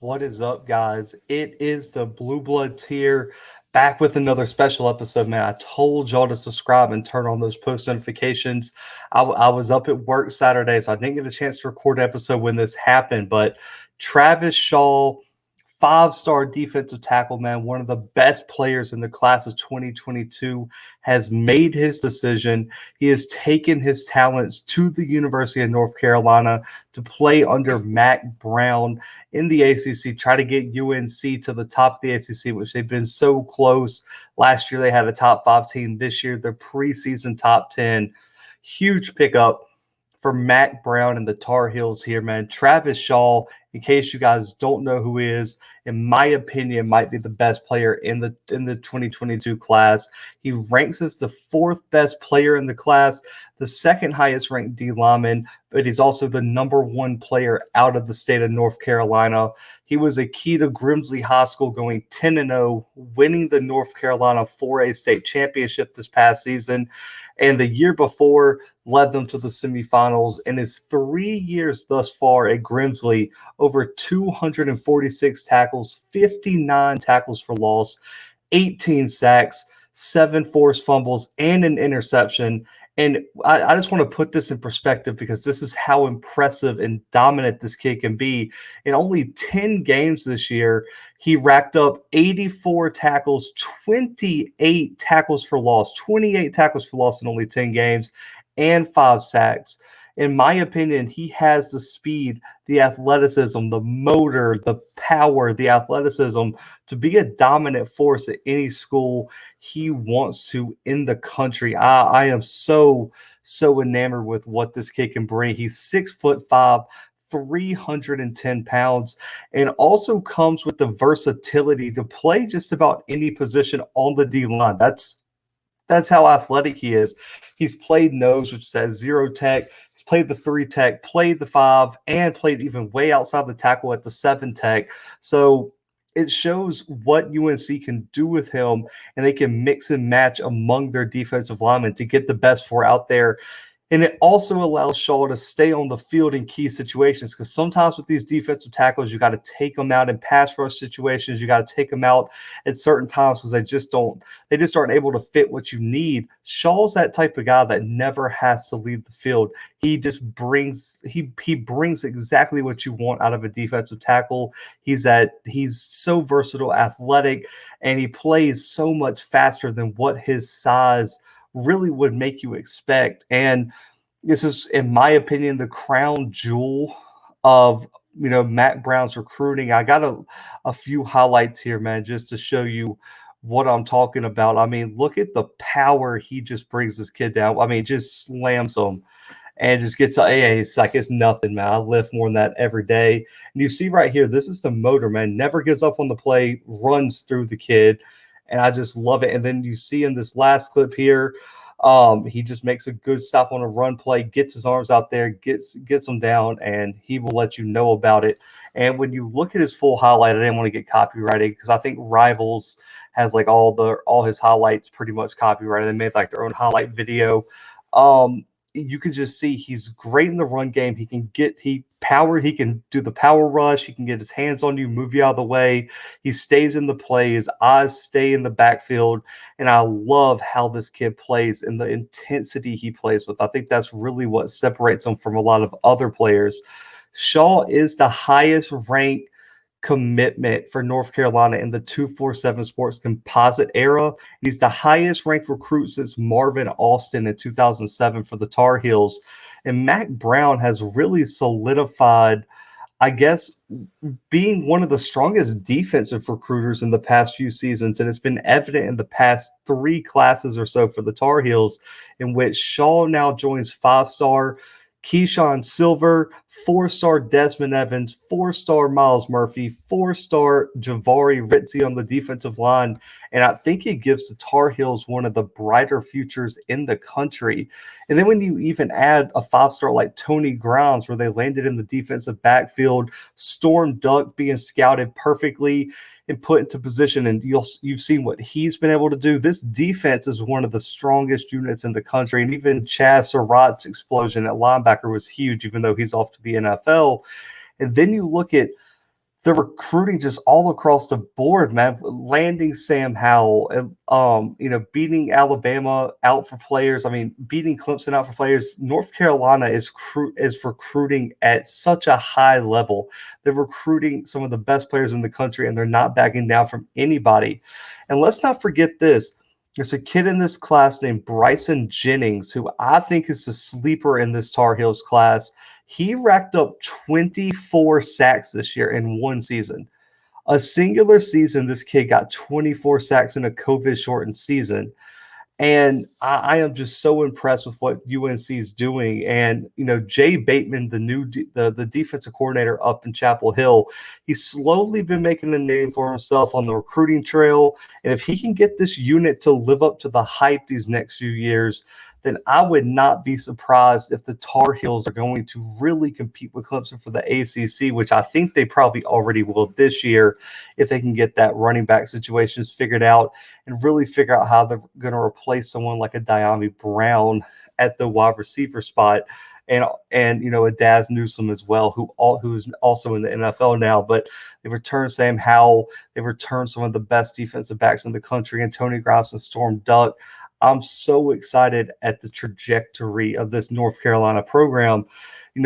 What is up, guys? It is the Bluebloods here, back with another special episode, man. I told y'all to subscribe and turn on those post notifications. I was up at work Saturday, so I didn't get a chance to record an episode when this happened, but Travis Shaw, five-star defensive tackle, man, one of the best players in the class of 2022, has made his decision. He has taken his talents to the University of North Carolina to play under Mack Brown in the ACC, try to get UNC to the top of the ACC, which they've been so close. Last year, they had a top 5 team. This year, they're preseason top 10. Huge pickup for Mack Brown and the Tar Heels here, man. Travis Shaw, in case you guys don't know who he is, in my opinion, might be the best player in the 2022 class. He ranks as the fourth best player in the class, the second highest ranked D lineman, but he's also the number one player out of the state of North Carolina. He was a key to Grimsley High School going 10-0, winning the North Carolina 4A state championship this past season. And the year before led them to the semifinals. In his 3 years thus far at Grimsley, over 246 tackles, 59 tackles for loss, 18 sacks, 7 forced fumbles, and an interception. And I just want to put this in perspective because this is how impressive and dominant this kid can be. In only 10 games this year, he racked up 84 tackles, 28 tackles for loss, 28 tackles for loss in only 10 games, and 5 sacks. In my opinion, he has the speed, the athleticism, the motor, the power, the athleticism to be a dominant force at any school he wants to in the country. I am so enamored with what this kid can bring. He's 6'5", 310 pounds, and also comes with the versatility to play just about any position on the D line. That's how athletic he is. He's played nose, which is at 0 tech. He's played the 3 tech, played the 5, and played even way outside the tackle at the 7 tech. So it shows what UNC can do with him, and they can mix and match among their defensive linemen to get the best 4 out there. And it also allows Shaw to stay on the field in key situations because sometimes with these defensive tackles, you got to take them out in pass rush situations. You got to take them out at certain times because they just aren't able to fit what you need. Shaw's that type of guy that never has to leave the field. He just brings exactly what you want out of a defensive tackle. He's so versatile, athletic, and he plays so much faster than what his size really would make you expect. And this is, in my opinion, the crown jewel of Mack Brown's recruiting. I got a few highlights here, man, just to show you what I'm talking about. I mean, look at the power he just brings this kid down. I mean, just slams him and just gets it's like it's nothing, man. I lift more than that every day. And you see right here, this is the motor, man. Never gives up on the play, runs through the kid. And I just love it. And then you see in this last clip here, he just makes a good stop on a run play, gets his arms out there, gets them down, and he will let you know about it. And when you look at his full highlight, I didn't want to get copyrighted because I think Rivals has like all his highlights pretty much copyrighted. They made like their own highlight video. You can just see he's great in the run game. He can do the power rush. He can get his hands on you, move you out of the way. He stays in the play. His eyes stay in the backfield. And I love how this kid plays and the intensity he plays with. I think that's really what separates him from a lot of other players. Shaw is the highest ranked commitment for North Carolina in the 247 Sports composite era. He's the highest ranked recruit since Marvin Austin in 2007 for the Tar Heels. And Mack Brown has really solidified, I guess, being one of the strongest defensive recruiters in the past few seasons. And it's been evident in the past 3 classes or so for the Tar Heels, in which Shaw now joins 5-star Keyshawn Silver, 4-star Desmond Evans, 4-star Miles Murphy, 4-star Javari Ritzy on the defensive line. And I think it gives the Tar Heels one of the brighter futures in the country. And then when you even add a 5-star like Tony Grimes, where they landed in the defensive backfield, Storm Duck being scouted perfectly and put into position, and you've seen what he's been able to do. This defense is one of the strongest units in the country, and even Chaz Surratt's explosion at linebacker was huge, even though he's off to the NFL. And then you look at the recruiting just all across the board, man. Landing Sam Howell, and beating Alabama out for players. I mean, beating Clemson out for players. North Carolina is recruiting at such a high level. They're recruiting some of the best players in the country, and they're not backing down from anybody. And let's not forget this. There's a kid in this class named Bryson Jennings, who I think is the sleeper in this Tar Heels class. He racked up 24 sacks this year in one season. A singular season, this kid got 24 sacks in a COVID shortened season. And I am just so impressed with what UNC is doing. And Jay Bateman, the defensive coordinator up in Chapel Hill, he's slowly been making a name for himself on the recruiting trail. And if he can get this unit to live up to the hype these next few years, then I would not be surprised if the Tar Heels are going to really compete with Clemson for the ACC, which I think they probably already will this year if they can get that running back situations figured out and really figure out how they're going to replace someone like a Mack Brown at the wide receiver spot. And a Daz Newsome as well, who's also in the NFL now. But they've returned Sam Howell. They've returned some of the best defensive backs in the country, and Tony Grimes and Storm Duck. I'm so excited at the trajectory of this North Carolina program.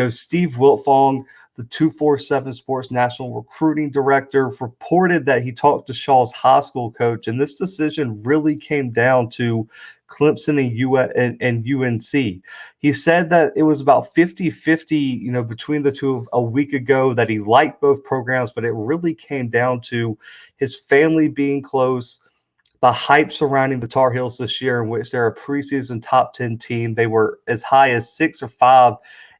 Steve Wiltfong, the 247 Sports National Recruiting Director, reported that he talked to Shaw's high school coach, and this decision really came down to Clemson and UNC. He said that it was about 50-50, between the two a week ago, that he liked both programs, but it really came down to his family being close, the hype surrounding the Tar Heels this year, in which they're a preseason top 10 team. They were as high as 6 or 5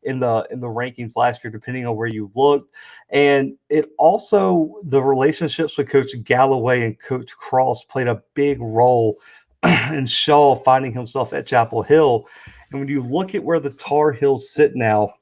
in the rankings last year, depending on where you looked. And it also, the relationships with Coach Galloway and Coach Cross played a big role in Shaw finding himself at Chapel Hill. And when you look at where the Tar Heels sit now,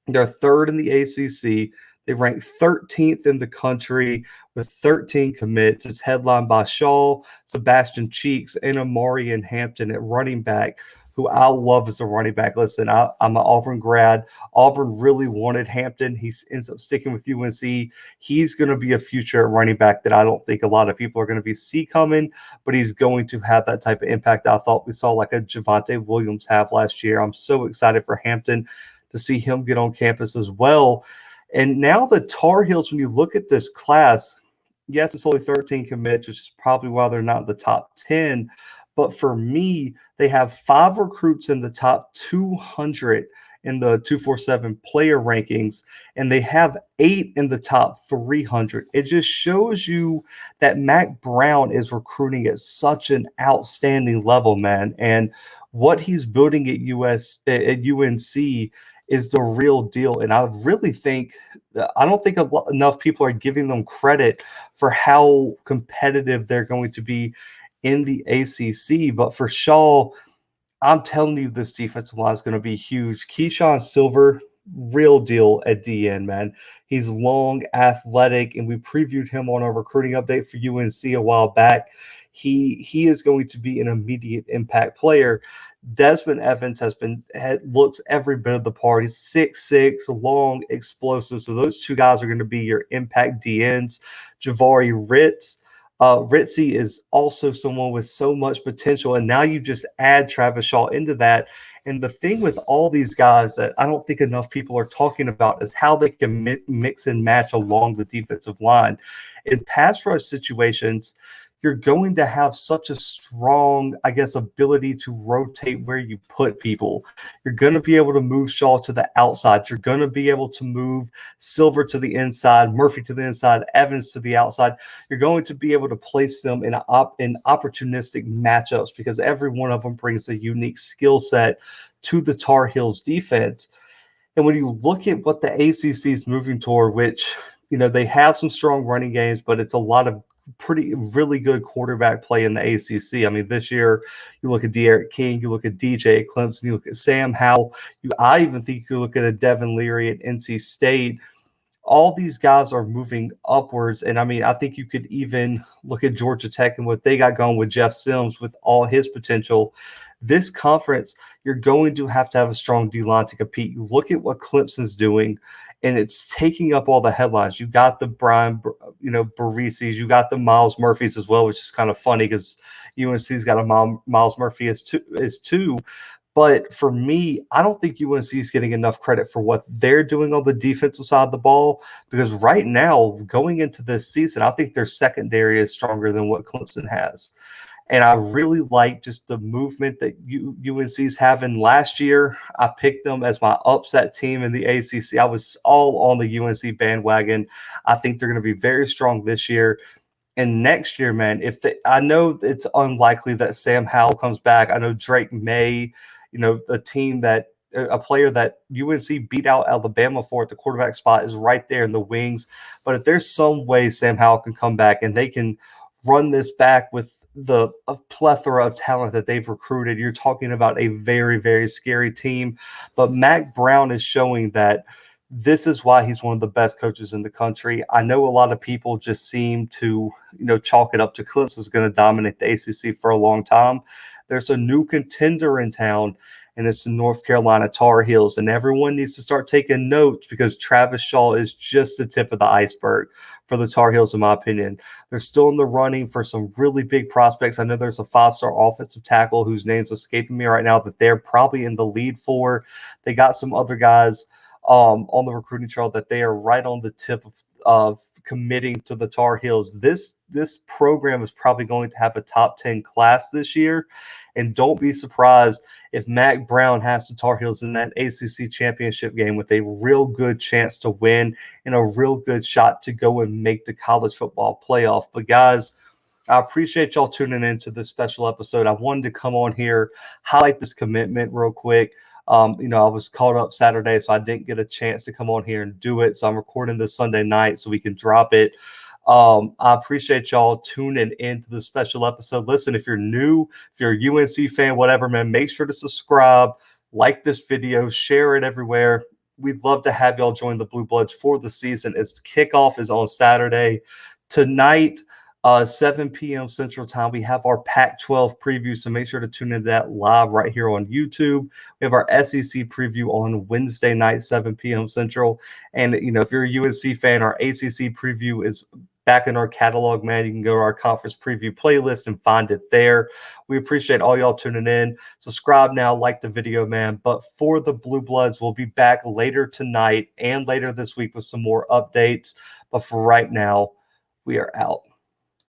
they're third in the ACC. They rank 13th in the country with 13 commits. It's headlined by Shaw, Sebastian Cheeks, and Amari and Hampton at running back, who I love as a running back. Listen, I'm an Auburn grad. Auburn really wanted Hampton. He ends up sticking with UNC. He's going to be a future running back that I don't think a lot of people are going to see coming, but he's going to have that type of impact I thought we saw like a Javonte Williams have last year. I'm so excited for Hampton to see him get on campus as well. And now the Tar Heels, when you look at this class, yes, it's only 13 commits, which is probably why they're not in the top 10. But for me, they have 5 recruits in the top 200 in the 247 player rankings, and they have 8 in the top 300. It just shows you that Mack Brown is recruiting at such an outstanding level, man. And what he's building at UNC is the real deal. And I really think I don't think enough people are giving them credit for how competitive they're going to be in the ACC. But for Shaw, I'm telling you, this defensive line is going to be huge. Keyshawn Silver, real deal at DN, man. He's long, athletic, and we previewed him on our recruiting update for UNC a while back. He is going to be an immediate impact player. Desmond Evans looks every bit of the part. He's 6'6", long, explosive. So those two guys are going to be your impact DNs. Javari Ritzy is also someone with so much potential, and now you just add Travis Shaw into that. And the thing with all these guys that I don't think enough people are talking about is how they can mix and match along the defensive line. In pass rush situations, you're going to have such a strong, ability to rotate where you put people. You're going to be able to move Shaw to the outside. You're going to be able to move Silver to the inside, Murphy to the inside, Evans to the outside. You're going to be able to place them in opportunistic matchups because every one of them brings a unique skill set to the Tar Heels defense. And when you look at what the ACC is moving toward, which, they have some strong running games, but it's a lot of really good quarterback play in the ACC. I mean, this year you look at De'Aaron King, you look at DJ at Clemson, you look at Sam Howell. I even think you look at a Devin Leary at NC State. All these guys are moving upwards. And I mean, I think you could even look at Georgia Tech and what they got going with Jeff Sims with all his potential. This conference, you're going to have a strong D-line to compete. You look at what Clemson's doing, and it's taking up all the headlines. You got the Barises, you got the Miles Murphys as well, which is kind of funny because UNC's got a Miles Murphy as two. But for me, I don't think UNC is getting enough credit for what they're doing on the defensive side of the ball, because right now, going into this season, I think their secondary is stronger than what Clemson has. And I really like just the movement that UNC's having. Last year, I picked them as my upset team in the ACC. I was all on the UNC bandwagon. I think they're going to be very strong this year. And next year, man, I know it's unlikely that Sam Howell comes back. I know Drake May, a player that UNC beat out Alabama for at the quarterback spot, is right there in the wings. But if there's some way Sam Howell can come back and they can run this back with a plethora of talent that they've recruited, you're talking about a very, very scary team. But Mack Brown is showing that this is why he's one of the best coaches in the country. I know a lot of people just seem to, chalk it up to Clemson's going to dominate the ACC for a long time. There's a new contender in town, and it's the North Carolina Tar Heels. And everyone needs to start taking notes, because Travis Shaw is just the tip of the iceberg for the Tar Heels, in my opinion. They're still in the running for some really big prospects. I know there's a 5-star offensive tackle whose name's escaping me right now that they're probably in the lead for. They got some other guys on the recruiting trail that they are right on the tip of committing to the Tar Heels. This program is probably going to have a top 10 class this year. And don't be surprised if Mack Brown has the Tar Heels in that ACC championship game with a real good chance to win and a real good shot to go and make the college football playoff. But guys, I appreciate y'all tuning into this special episode. I wanted to come on here, highlight this commitment real quick. I was caught up Saturday, so I didn't get a chance to come on here and do it. So I'm recording this Sunday night so we can drop it. I appreciate y'all tuning into the special episode. Listen, if you're new, if you're a UNC fan, whatever, man, make sure to subscribe, like this video, share it everywhere. We'd love to have y'all join the Blue Bloods for the season. Its kickoff is on Saturday. Tonight, 7 p.m. Central Time, we have our Pac-12 preview, so make sure to tune into that live right here on YouTube. We have our SEC preview on Wednesday night, 7 p.m. Central. And, if you're a UNC fan, our ACC preview is back in our catalog, man. You can go to our conference preview playlist and find it there. We appreciate all y'all tuning in. Subscribe now, like the video, man. But for the Blue Bloods, we'll be back later tonight and later this week with some more updates. But for right now, we are out.